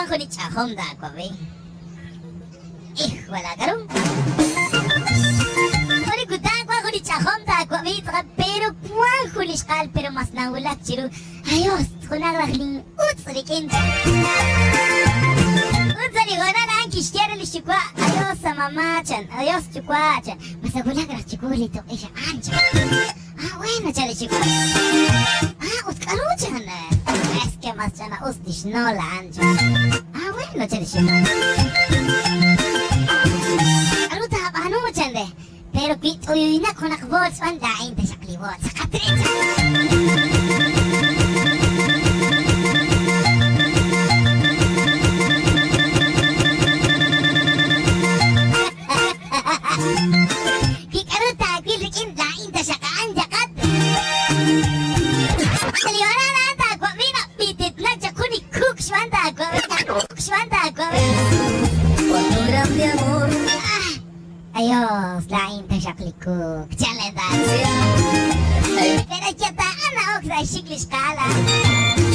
bajo ni chajón da cobi. Hijo la caro. Ori kutan bajo ni chajón da cobi, pero cuán juliscal pero más naulak chiru. Ayos, kunaglahin utsrikin. Utsari gonan kishkera lishikwa. Ayos mamachan, ayos chukwachan. Masagulagra chikulito ella ancha. Ah, bueno, chale chico. Ah, utkaruchan. Es que más chana ustish no la ancha. Ah, bueno, chale chico. Aruta banuchan de. Pero pit uyuina konak bots wanda inte shakli bots. Sakatrecha. Kikaruta kwilrikin la inte shakaan jakat. Saliwana nanta kwa mina pitit na jakuni cook shwanda kwa shwanda kwa. Poturam de amor. Ayos, la inte shakli cook. Chale da. Pero chata ana oksa shikli skala.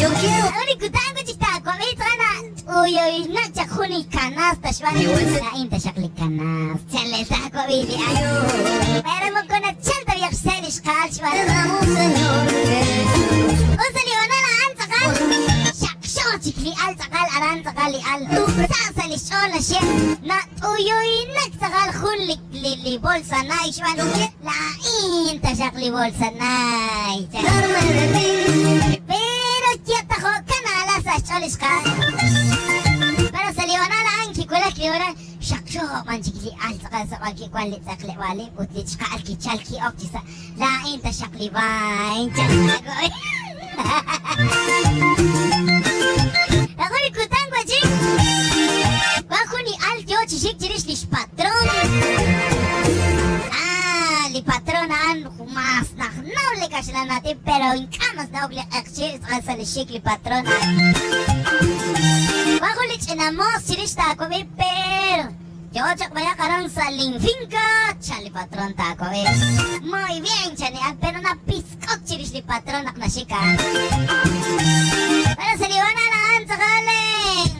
Yo quiero. Uri kutango chita kwa mitrana. Uy, uy, na jakuni canasta shwanda. La inte shakli canasta. Chale da kwa bibi ayo. Pero mo kuna chanta biak seli skal shwanda. Señor Usaliwana na antakal. Shaksho chikli al takal aran takali al. Sasali shola she. Na uyuy nagsakal khulik li bolsa na ishwan. La inta shakli bolsa na. Pero chiyata ko kanala sa sholis ka. Pero saliwana na ang kikula kliwana. Shaksho man chikli al takal sa wagi kwalit sakli wali. Utlit shka al kichalki oktisa. La inta shakli vain. Chalagoy. Ako ni kutang baji. Bako ni Altio chishik chirish lish patron. Ah, li patronan kumas nak nauli ka sila natin pero inkamas na ugli akchis sa lishik li patronan. Bako li chinamos chirish ta ako pero Yochak vaya karang sa lingfinka, chali patron tako eh. Muy bien, chanial, pero na piskok chirish ni patron nak nasika. Pero saliwana na ang sakaling.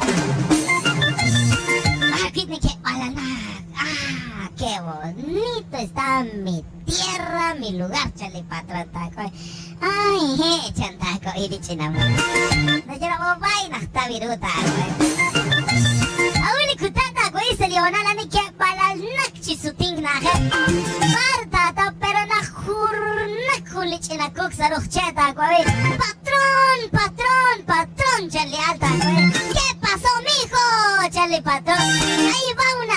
Bakit ni que palanak? Ah, qué bonito está mi tierra, mi lugar, chali patron tako eh. Ay, he, chan tako, iri chinamo. Najira ko bay, naktabiru tako eh. Awili kutata ko saliwana la ni que palalnak chisuting na he. Marta ta pero na hurnak hulich ina cook sa rucheta ko eh. Patron, chale alta ko eh. ¿Qué pasó, mijo? Chale patrón. Ahí va una